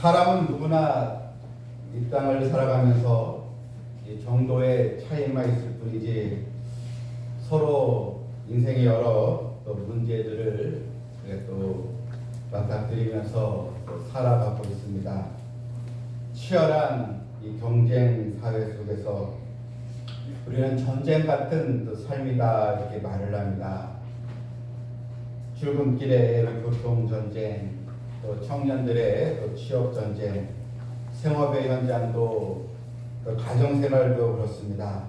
사람은 누구나 이 땅을 살아가면서 이 정도의 차이만 있을 뿐이지 서로 인생의 여러 또 문제들을 또 맞닥뜨리면서 또 살아가고 있습니다. 치열한 이 경쟁 사회 속에서 우리는 전쟁 같은 또 삶이다 이렇게 말을 합니다. 출근길의 교통 전쟁, 또 청년들의 또 취업 전쟁, 생업의 현장도 또 가정 생활도 그렇습니다.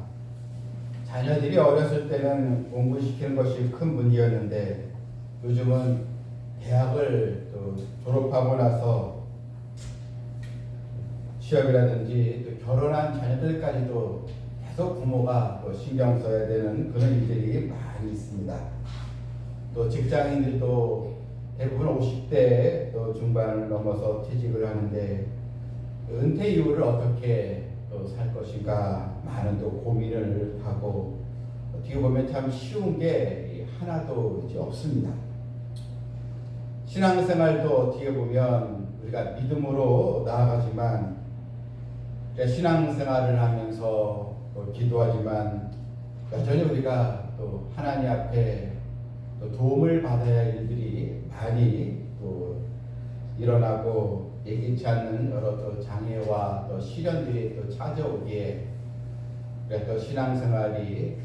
자녀들이 어렸을 때는 공부시키는 것이 큰 문제였는데 요즘은 대학을 또 졸업하고 나서 취업이라든지 또 결혼한 자녀들까지도 계속 부모가 또 신경 써야 되는 그런 일들이 많이 있습니다. 또 직장인들도 대부분 50대 또 중반을 넘어서 퇴직을 하는데 은퇴 이후를 어떻게 또 살 것인가 많은 또 고민을 하고 어떻게 보면 참 쉬운 게 하나도 이제 없습니다. 신앙생활도 어떻게 보면 우리가 믿음으로 나아가지만 신앙생활을 하면서 또 기도하지만 여전히 우리가 또 하나님 앞에 또 도움을 받아야 할 일들이 많이 또 일어나고 예기치 않는 여러 또 장애와 또 시련들이 또 찾아오기에 또 신앙생활이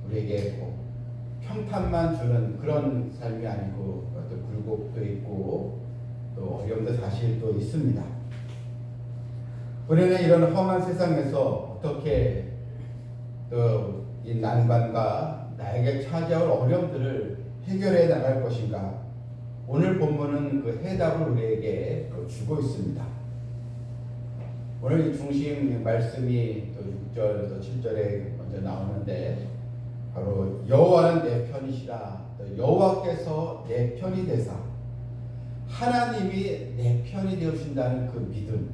우리에게 꼭 평탄만 주는 그런 삶이 아니고 또 굴곡도 있고 또 어려움도 사실 또 있습니다. 우리는 이런 험한 세상에서 어떻게 또 이 난관과 나에게 찾아올 어려움들을 해결해 나갈 것인가? 오늘 본문은 그 해답을 우리에게 주고 있습니다. 오늘 이 중심 말씀이 또 6절 또 7절에 먼저 나오는데 바로 여호와는 내 편이시라. 여호와께서 내 편이 되사 하나님이 내 편이 되어주신다는 그 믿음.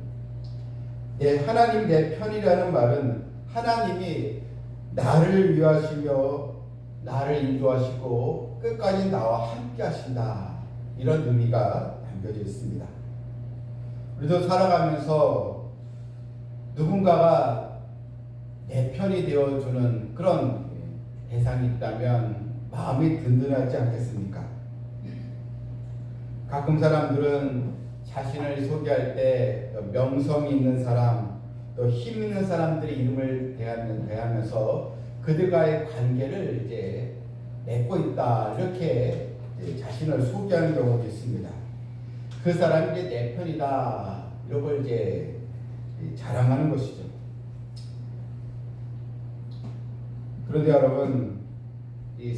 하나님 내 편이라는 말은 하나님이 나를 위하시며 나를 인도하시고 끝까지 나와 함께 하신다. 이런 의미가 담겨져 있습니다. 우리도 살아가면서 누군가가 내 편이 되어주는 그런 대상이 있다면 마음이 든든하지 않겠습니까? 가끔 사람들은 자신을 소개할 때 명성이 있는 사람, 또 힘 있는 사람들의 이름을 대하면서 그들과의 관계를 이제 맺고 있다 이렇게 자신을 소개하는 경우도 있습니다. 그 사람이 이제 내 편이다 이런 걸 이제 자랑하는 것이죠. 그런데 여러분 이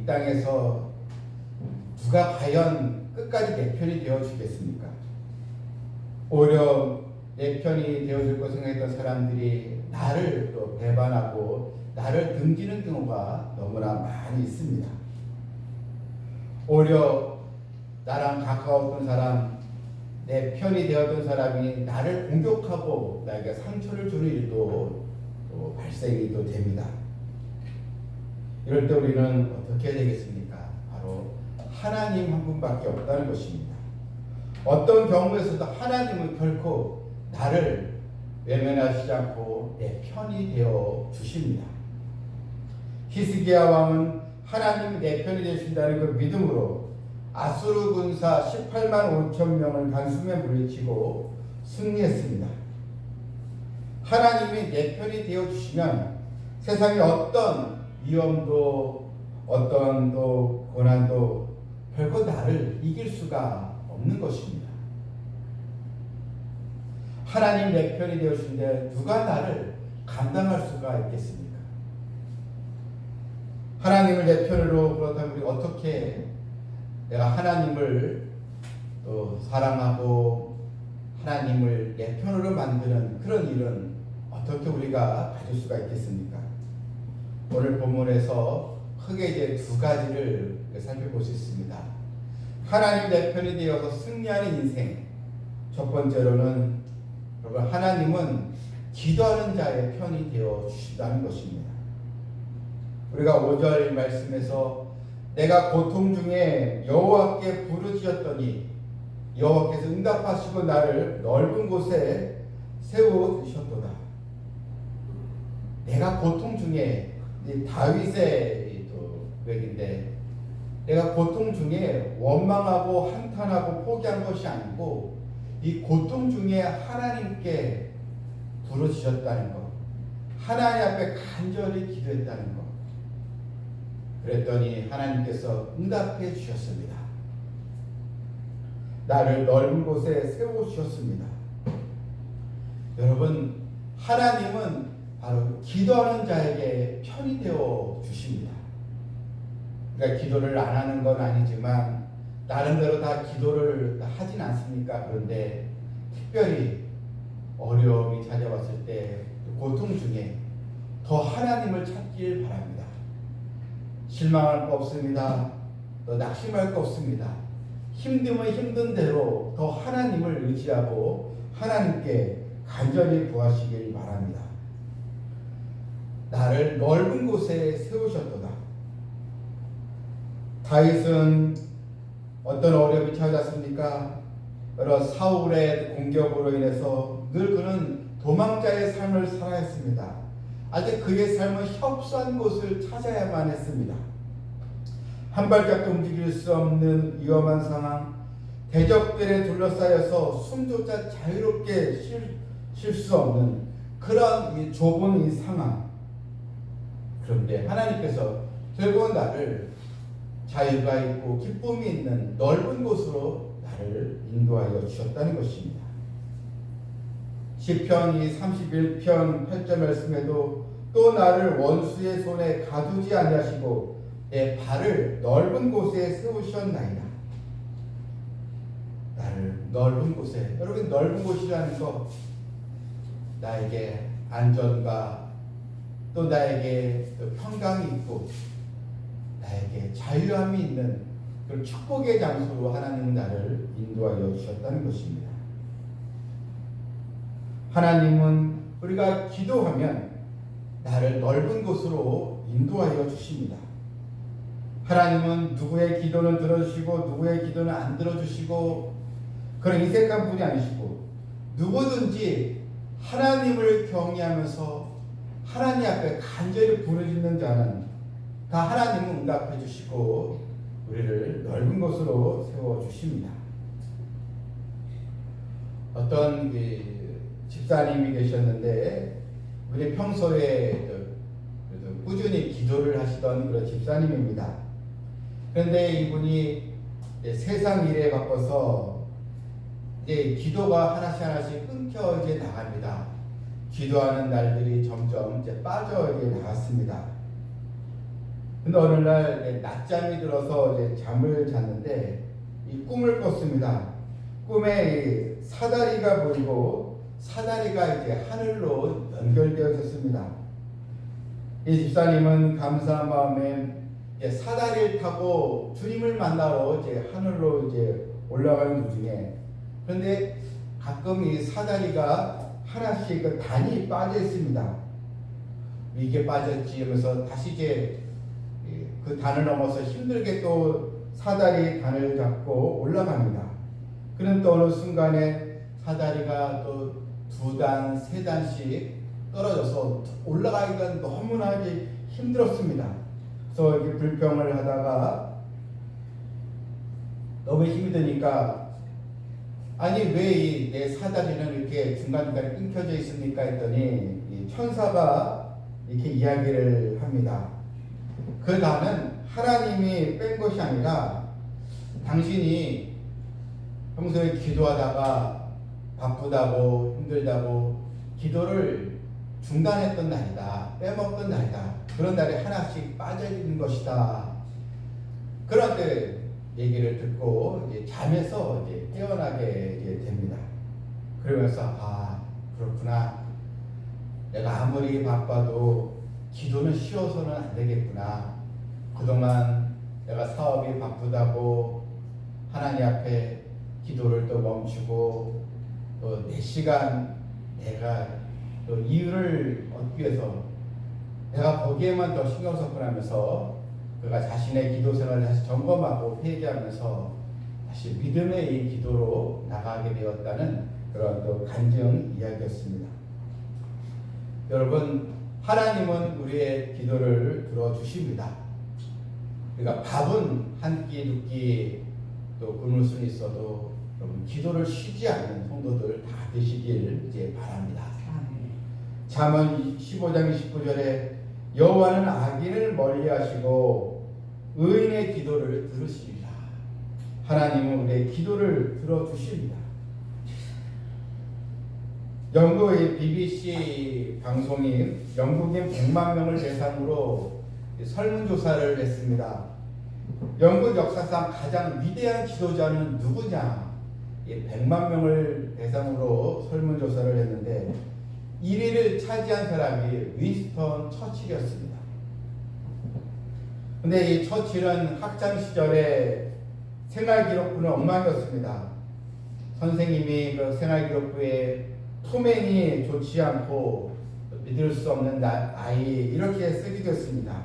땅에서 누가 과연 끝까지 내 편이 되어 주겠습니까? 오히려 내 편이 되어줄 것 생각했던 사람들이 나를 또 배반하고 나를 등지는 경우가 너무나 많이 있습니다. 오히려 나랑 가까웠던 사람, 내 편이 되었던 사람이 나를 공격하고 나에게 상처를 주는 일도 또 발생이 또 됩니다. 이럴 때 우리는 어떻게 해야 되겠습니까? 바로 하나님 한 분밖에 없다는 것입니다. 어떤 경우에서도 하나님은 결코 나를 외면하시지 않고 내 편이 되어 주십니다. 히스기야 왕은 하나님이 내 편이 되신다는 그 믿음으로 아수르 군사 18만 5천 명을 단숨에 물리치고 승리했습니다. 하나님이 내 편이 되어 주시면 세상의 어떤 위험도 어떤 또 고난도 결코 나를 이길 수가 없는 것입니다. 하나님 내 편이 되어주신데 누가 나를 감당할 수가 있겠습니까? 하나님을 내 편으로 그렇다면 우리 어떻게 내가 하나님을 또 사랑하고 하나님을 내 편으로 만드는 그런 일은 어떻게 우리가 가질 수가 있겠습니까? 오늘 본문에서 크게 이제 두 가지를 살펴볼 수 있습니다. 하나님 내 편이 되어서 승리하는 인생. 첫 번째로는 여러분 하나님은 기도하는 자의 편이 되어 주신다는 것입니다. 우리가 5절 말씀에서 내가 고통 중에 여호와께 부르짖었더니 여호와께서 응답하시고 나를 넓은 곳에 세우셨도다. 내가 고통 중에 다윗의 고백인데 내가 고통 중에 원망하고 한탄하고 포기한 것이 아니고 이 고통 중에 하나님께 부르짖었다는 것, 하나님 앞에 간절히 기도했다는 것. 그랬더니 하나님께서 응답해 주셨습니다. 나를 넓은 곳에 세우셨습니다. 여러분, 하나님은 바로 기도하는 자에게 편이 되어 주십니다. 그러니까 기도를 안 하는 건 아니지만 나름대로 다 기도를 하진 않습니까? 그런데 특별히 어려움이 찾아왔을 때 고통 중에 더 하나님을 찾길 바랍니다. 실망할 거 없습니다. 또 낙심할 거 없습니다. 힘들면 힘든 대로 더 하나님을 의지하고 하나님께 간절히 구하시길 바랍니다. 나를 넓은 곳에 세우셨도다. 다윗은 어떤 어려움이 찾았습니까? 여러 사울의 공격으로 인해서 늘 그는 도망자의 삶을 살아야 했습니다. 아직 그의 삶은 협소한 곳을 찾아야만 했습니다. 한 발짝도 움직일 수 없는 위험한 상황, 대적들에 둘러싸여서 숨조차 자유롭게 쉴 수 없는 그런 이 좁은 이 상황. 그런데 하나님께서 결국은 나를 자유가 있고 기쁨이 있는 넓은 곳으로 나를 인도하여 주셨다는 것입니다. 시편 31편 8절 말씀에도 또 나를 원수의 손에 가두지 아니하시고 내 발을 넓은 곳에 세우셨나이다. 나를 넓은 곳에, 여러분 넓은 곳이라는 거 나에게 안전과 또 나에게 평강이 있고 나에게 자유함이 있는 그런 축복의 장소로 하나님은 나를 인도하여 주셨다는 것입니다. 하나님은 우리가 기도하면 나를 넓은 곳으로 인도하여 주십니다. 하나님은 누구의 기도는 들어주시고 누구의 기도는 안 들어주시고 그런 인색한 분이 아니시고 누구든지 하나님을 경외하면서 하나님 앞에 간절히 부르짖는 자는 다 하나님은 응답해 주시고 우리를 넓은 곳으로 세워주십니다. 어떤 집사님이 계셨는데 우리 평소에 꾸준히 기도를 하시던 그런 집사님입니다. 그런데 이분이 세상 일에 바빠서 이제 기도가 하나씩 끊겨 이제 나갑니다. 기도하는 날들이 점점 이제 빠져 이제 나갔습니다. 근데 어느 날 낮잠이 들어서 이제 잠을 잤는데 이 꿈을 꿨습니다. 꿈에 사다리가 보이고 사다리가 이제 하늘로 연결되어 있었습니다. 이 집사님은 감사한 마음에 사다리를 타고 주님을 만나러 이제 하늘로 이제 올라가는 도중에 그런데 가끔 이 사다리가 하나씩 그 단이 빠져 있습니다. 이게 빠졌지 하면서 다시 이제 그 단을 넘어서 힘들게 또 사다리 단을 잡고 올라갑니다. 그는 또 어느 순간에 사다리가 또 2단, 3단씩 떨어져서 올라가기가 너무나 힘들었습니다. 그래서 이렇게 불평을 하다가 너무 힘이 드니까 아니 왜 내 사다리는 이렇게 중간중간에 끊겨져 있습니까? 했더니 이 천사가 이렇게 이야기를 합니다. 그 단은 하나님이 뺀 것이 아니라 당신이 평소에 기도하다가 바쁘다고 힘들다고 기도를 중단했던 날이다. 빼먹던 날이다. 그런 날에 하나씩 빠져있는 것이다. 그런데 얘기를 듣고 이제 잠에서 이제 깨어나게 이제 됩니다. 그러면서 아 그렇구나. 내가 아무리 바빠도 기도는 쉬어서는 안 되겠구나. 그동안 내가 사업이 바쁘다고 하나님 앞에 기도를 또 멈추고 또 4시간 내가 또 이유를 얻기 위해서 내가 거기에만 더 신경 썼구나 하면서 그가 자신의 기도 생활을 다시 점검하고 회개하면서 다시 믿음의 이 기도로 나가게 되었다는 그런 또 간증 이야기였습니다. 여러분, 하나님은 우리의 기도를 들어주십니다. 그러니까 밥은 한 끼, 두 끼 또 굶을 수는 있어도 여러분 기도를 쉬지 않는 성도들 다 되시길 이제 바랍니다. 잠언 15장 29절에 여호와는 악인을 멀리하시고 의인의 기도를 들으시리라. 하나님은 우리의 기도를 들어주십니다. 영국의 BBC 방송이 영국인 100만 명을 대상으로 설문조사를 했습니다. 영국 역사상 가장 위대한 지도자는 누구냐? 100만 명을 대상으로 설문조사를 했는데 1위를 차지한 사람이 윈스턴 처칠이었습니다. 근데 이 처칠은 학창 시절에 생활기록부는 엉망이었습니다. 선생님이 그 생활기록부에 토맨이 좋지 않고 믿을 수 없는 아이 이렇게 쓰게 됐습니다.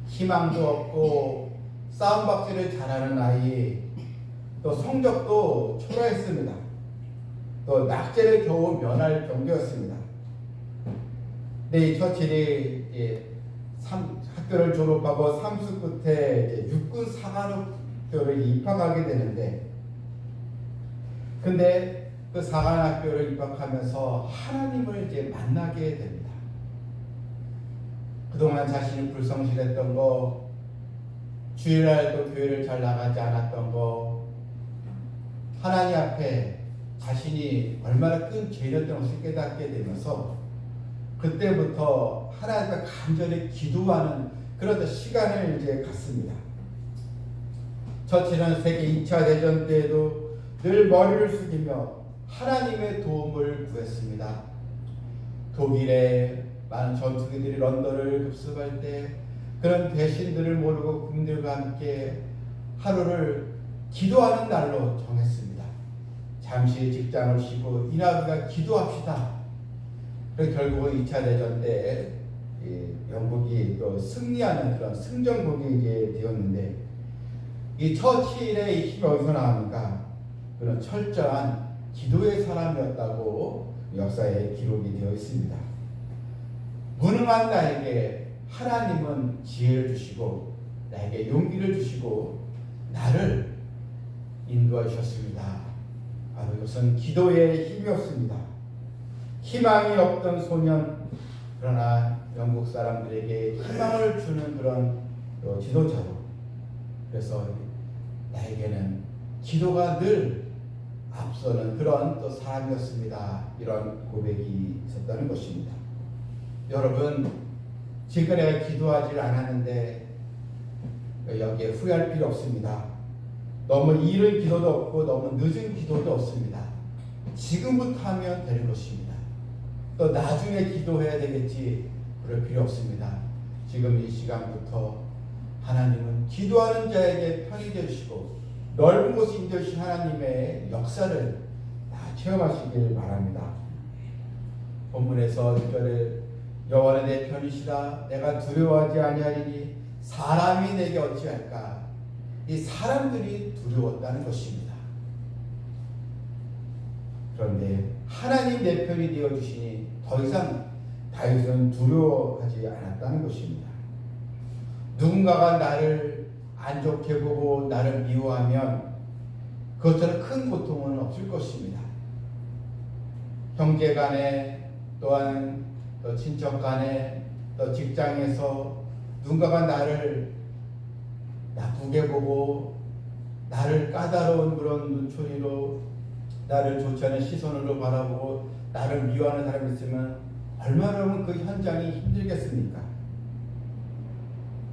희망도 없고 싸움박질을 잘하는 아이, 또 성적도 초라했습니다. 또 낙제를 겨우 면할 정도였습니다. 근데 이 처칠이 학교를 졸업하고 삼수 끝에 육군 사관학교를 입학하게 되는데, 근데 그 사관학교를 입학하면서 하나님을 이제 만나게 됩니다. 그동안 자신이 불성실했던 거, 주일날도 교회를 잘 나가지 않았던 거, 하나님 앞에 자신이 얼마나 큰 죄였던 것을 깨닫게 되면서 그때부터 하나님과 간절히 기도하는 그런 시간을 이제 갖습니다. 처칠은 세계 2차 대전 때에도 늘 머리를 숙이며 하나님의 도움을 구했습니다. 독일의 많은 전투기들이 런던을 급습할 때 그런 배신들을 모르고 군들과 함께 하루를 기도하는 날로 정했습니다. 잠시 직장을 쉬고 이날우리가 기도합시다. 그래서 결국은 2차 대전 때 영국이 또 승리하는 그런 승전국이 이제 되었는데, 이 처칠의 힘이 어디서 나옵니까? 그런 철저한 기도의 사람이었다고 역사에 기록이 되어 있습니다. 무능한 나에게 하나님은 지혜를 주시고 나에게 용기를 주시고 나를 인도해 주셨습니다. 바로 이것은 기도의 힘이었습니다. 희망이 없던 소년, 그러나 영국 사람들에게 희망을 주는 그런 지도자로, 그래서 나에게는 기도가 늘 앞서는 그런 또 사람이었습니다. 이런 고백이 있었다는 것입니다. 여러분, 지금 내가 기도하지 않았는데 여기에 후회할 필요 없습니다. 너무 이른 기도도 없고 너무 늦은 기도도 없습니다. 지금부터 하면 되는 것입니다. 또 나중에 기도해야 되겠지, 그럴 필요 없습니다. 지금 이 시간부터 하나님은 기도하는 자에게 편히 되시고 넓은 곳에 인도하신 하나님의 역사를 다 체험하시길 바랍니다. 본문에서 1절에 여호와는 내 편이시라 내가 두려워하지 아니하리니 사람이 내게 어찌할까? 이 사람들이 두려웠다는 것입니다. 그런데 하나님 내 편이 되어주시니 더 이상 다윗은 두려워하지 않았다는 것입니다. 누군가가 나를 안 좋게 보고 나를 미워하면 그것처럼 큰 고통은 없을 것입니다. 형제 간에, 또한 또 친척 간에, 또 직장에서 누군가가 나를 나쁘게 보고 나를 까다로운 그런 눈초리로, 나를 좋지 않은 시선으로 바라보고 나를 미워하는 사람이 있으면 얼마나 그 현장이 힘들겠습니까?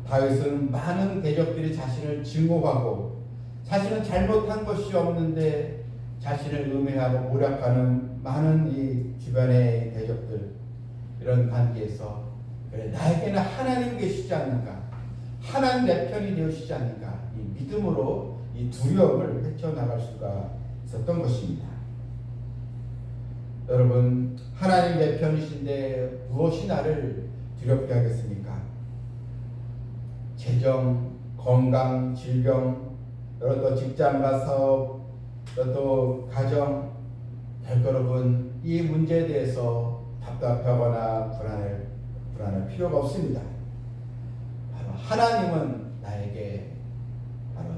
다윗은 많은 대적들이 자신을 증오하고 자신은 잘못한 것이 없는데 자신을 음해하고 모략하는 많은 이 주변의 대적들, 이런 관계에서 그래, 나에게는 하나님 계시지 않는가, 하나님 내 편이 되시지 않는가, 이 믿음으로 이 두려움을 헤쳐나갈 수가 있었던 것입니다. 여러분, 하나님 내 편이신데 무엇이 나를 두렵게 하겠습니까? 재정, 건강, 질병, 여러 또 직장과 사업, 또 가정, 별거룩은 이 문제에 대해서 답답하거나 불안할 필요가 없습니다. 바로 하나님은 나에게 바로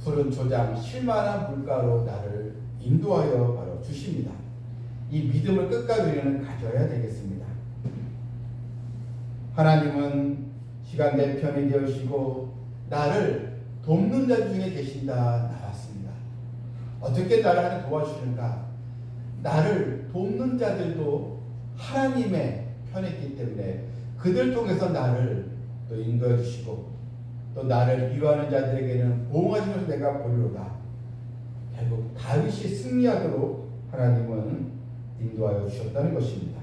푸른 초장 실만한 물가로 나를 인도하여 바로 주십니다. 이 믿음을 끝까지 우리는 가져야 되겠습니다. 하나님은 시간 내 편이 되시고 나를 돕는 자 중에 계신다 나왔습니다. 어떻게 나를 하나님 도와주시는가? 나를 돕는 자들도 하나님의 편에 있기 때문에 그들 통해서 나를 또 인도해 주시고 또 나를 미워하는 자들에게는 보응하시면서 내가 보리로다. 결국 다윗이 승리하도록 하나님은 인도하여 주셨다는 것입니다.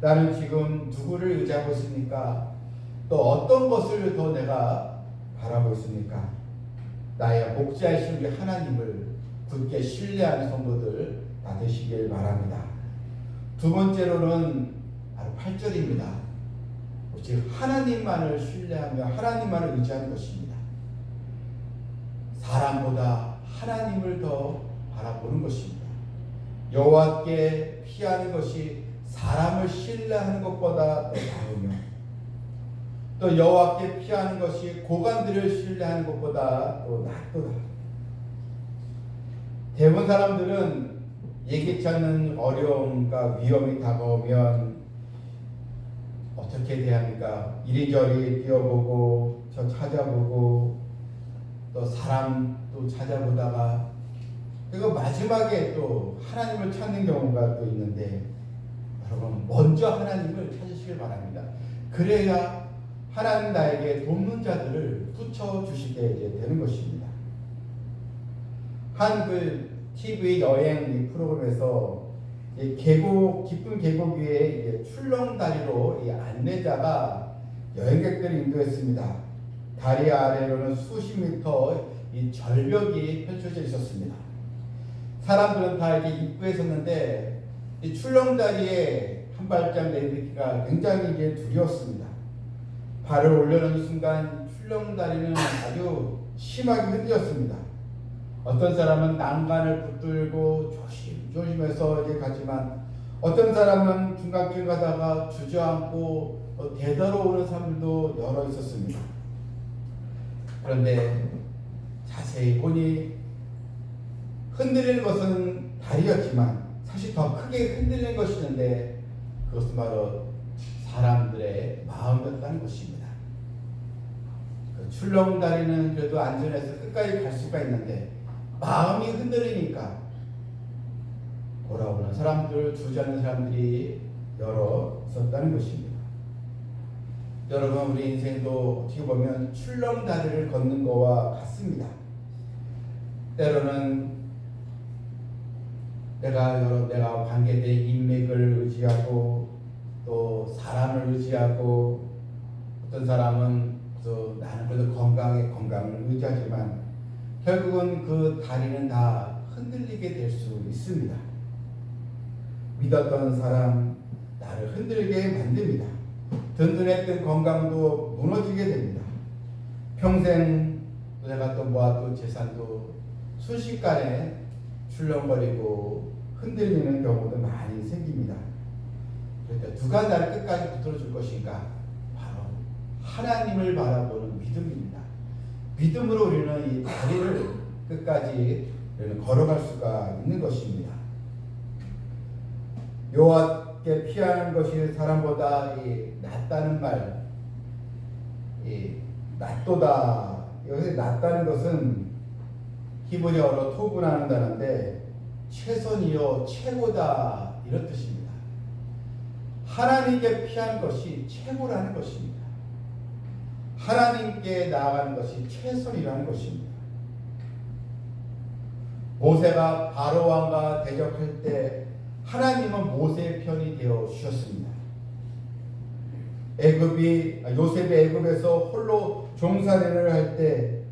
나는 지금 누구를 의지하고 있습니까? 또 어떤 것을 더 내가 바라고 있습니까? 나의 목자이신 우리 하나님을 굳게 신뢰하는 성도들 다 되시길 바랍니다. 두 번째로는 바로 8절입니다. 즉 하나님만을 신뢰하며 하나님만을 의지하는 것입니다. 사람보다 하나님을 더 바라보는 것입니다. 여호와께 피하는 것이 사람을 신뢰하는 것보다 더 나으며 또 여호와께 피하는 것이 고관들을 신뢰하는 것보다 더 낫도다. 대부분 사람들은 예기치 않는 어려움과 위험이 다가오면 어떻게 대합니까? 이리저리 뛰어보고 저 찾아보고 또 사람 또 찾아보다가 그리고 마지막에 또 하나님을 찾는 경우가 또 있는데 여러분 먼저 하나님을 찾으시길 바랍니다. 그래야 하나님 나에게 돕는 자들을 붙여주시게 되는 것입니다. 한 TV 여행 프로그램에서 깊은 계곡 위에 출렁다리로 안내자가 여행객들을 인도했습니다. 다리 아래로는 수십 미터 이 절벽이 펼쳐져 있었습니다. 사람들은 다 이렇게 입구에 섰는데 이 출렁다리에 한 발짝 내딛기가 굉장히 두려웠습니다. 발을 올려놓은 순간 출렁다리는 아주 심하게 흔들렸습니다. 어떤 사람은 난간을 붙들고 조심조심해서 가지만 어떤 사람은 중간길 가다가 주저앉고 되돌아오는 사람들도 여러 있었습니다. 그런데 자세히 보니 흔들리는 것은 다리였지만 사실 더 크게 흔들리는 것이 있는데 그것은 바로 사람들의 마음이었다는 것입니다. 그 출렁다리는 그래도 안전해서 끝까지 갈 수가 있는데 마음이 흔들리니까 돌아오는 사람들, 주저앉는 사람들이 여러 있었다는 것입니다. 여러분 우리 인생도 어떻게 보면 출렁다리를 걷는 것과 같습니다. 때로는 내가 관계된 인맥을 의지하고 또 사람을 의지하고 어떤 사람은 또 나는 그래도 건강을 의지하지만 결국은 그 다리는 다 흔들리게 될 수 있습니다. 믿었던 사람 나를 흔들게 만듭니다. 든든했던 건강도 무너지게 됩니다. 평생 내가 또 모았던 재산도 순식간에 출렁거리고 흔들리는 경우도 많이 생깁니다. 그러니까 누가 나를 끝까지 붙들어줄 것인가? 바로 하나님을 바라보는 믿음입니다. 믿음으로 우리는 이 다리를 끝까지 걸어갈 수가 있는 것입니다. 여호와께 피하는 것이 사람보다 낫다는 말, 낫도다. 여기서 낫다는 것은 히브리어로 토브라는 단어인데 최선이요 최고다 이런 뜻입니다. 하나님께 피하는 것이 최고라는 것입니다. 하나님께 나아가는 것이 최선이라는 것입니다. 모세가 바로 왕과 대적할 때 하나님은 모세의 편이 되어 주셨습니다. 요셉이 애굽에서 홀로 종살이를 할 때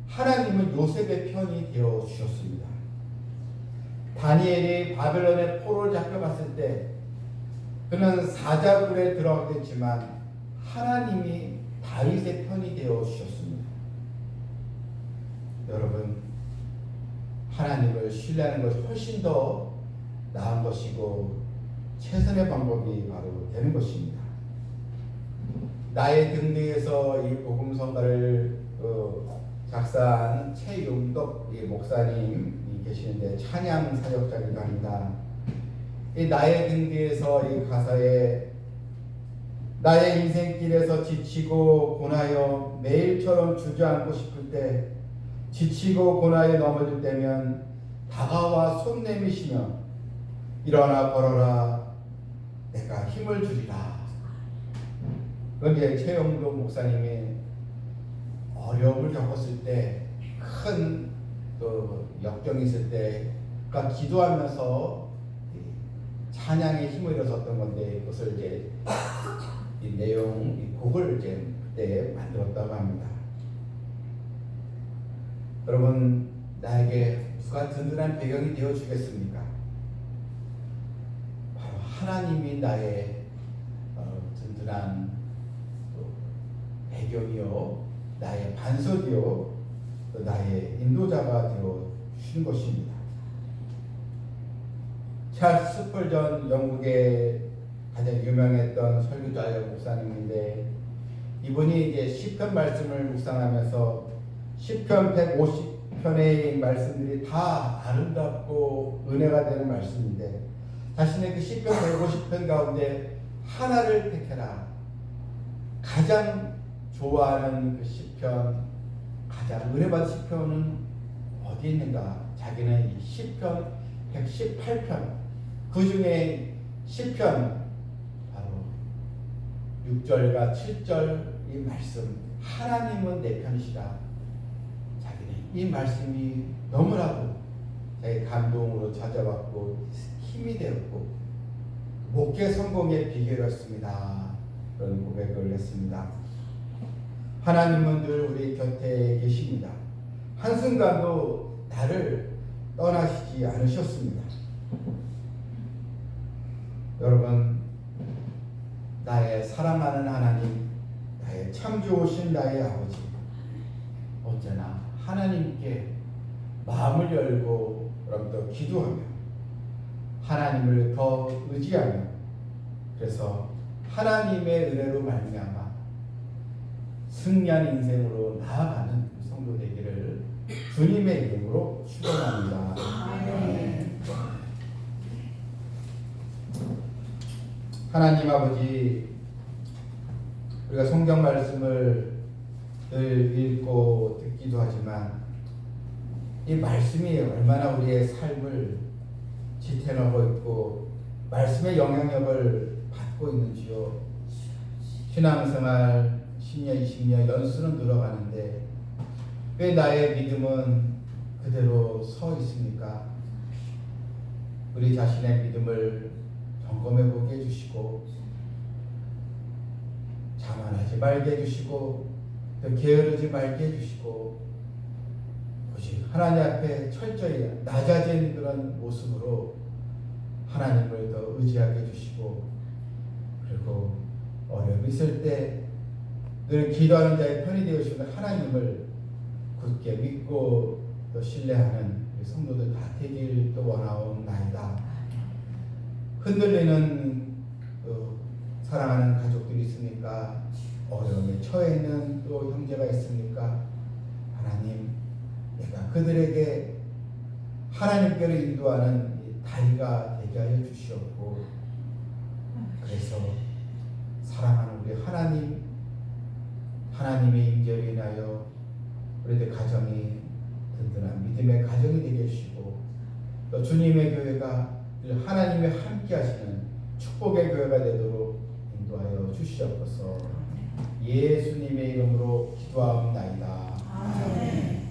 하나님은 요셉의 편이 되어 주셨습니다. 다니엘이 바벨론의 포로를 잡혀갔을 때 그는 사자굴에 들어가겠지만 하나님이 다윗의 편이 되어 주셨습니다. 여러분 하나님을 신뢰하는 것이 훨씬 더 나은 것이고 최선의 방법이 바로 되는 것입니다. 나의 등 뒤에서 이 복음성가를 작사한 최용덕 목사님이 계시는데 찬양 사역자기도 합니다. 이 나의 등 뒤에서 이 가사에 나의 인생길에서 지치고 고나여 매일처럼 주저앉고 싶을 때 지치고 고나여 넘어질 때면 다가와 손 내미시며 일어나 걸어라 내가 힘을 주리라. 그건 이제 최영도 목사님이 어려움을 겪었을 때 큰 역경이 있을 때 그러니까 기도하면서 찬양의 힘을 잃었었던 건데 그것을 이제 이 내용, 이 곡을 이제 그때 만들었다고 합니다. 여러분 나에게 누가 든든한 배경이 되어 주겠습니까? 바로 하나님이 나의 든든한 배경이요, 나의 반석이요, 또 나의 인도자가 되어 주신 것입니다. 찰스 스펄전 영국의 가장 유명했던 설교자의 목사님인데 이분이 이제 시편 말씀을 묵상하면서 시편 150편의 말씀들이 다 아름답고 은혜가 되는 말씀인데 자신의 그 시편 150편 가운데 하나를 택해라. 가장 좋아하는 그 시편, 가장 은혜받은 시편은 어디 있는가? 자기는 이 시편 118편 그 중에 시편 바로 6절과 7절 이 말씀 하나님은 내 편이시라. 자기는 이 말씀이 너무나도 자기 감동으로 찾아왔고 힘이 되었고 목회 성공의 비결이었습니다. 그런 고백을 했습니다. 하나님은 늘 우리 곁에 계십니다. 한순간도 나를 떠나시지 않으셨습니다. 여러분 나의 사랑하는 하나님, 나의 참 좋으신 나의 아버지 언제나 하나님께 마음을 열고 여러분도 기도하며 하나님을 더 의지하며 그래서 하나님의 은혜로 말미암아 승리한 인생으로 나아가는 성도 되기를 주님의 이름으로 축원합니다. 하나님 아버지, 우리가 성경 말씀을 늘 읽고 듣기도 하지만 이 말씀이 얼마나 우리의 삶을 지탱하고 있고 말씀의 영향력을 받고 있는지요. 신앙생활 10년, 20년 연수는 늘어가는데 왜 나의 믿음은 그대로 서 있습니까? 우리 자신의 믿음을 점검해 보게 해주시고 자만하지 말게 해주시고 또 게으르지 말게 해주시고 오직 하나님 앞에 철저히 낮아진 그런 모습으로 하나님을 더 의지하게 해주시고 그리고 어려움이 있을 때 늘 기도하는 자의 편이 되어주시는 하나님을 굳게 믿고 또 신뢰하는 우리 성도들 다 되길 또 원하옵나이다. 흔들리는 사랑하는 가족들이 있습니까? 어려움에 처해 있는 또 형제가 있습니까? 하나님, 내가 그들에게 하나님께로 인도하는 다리가 되게 하여 주시옵고 그래서 사랑하는 우리 하나님의 임재로 인하여 우리들 가정이 든든한 믿음의 가정이 되게 해주시고 또 주님의 교회가 늘 하나님의 함께 하시는 축복의 교회가 되도록 인도하여 주시옵소서. 예수님의 이름으로 기도하옵나이다. 아멘.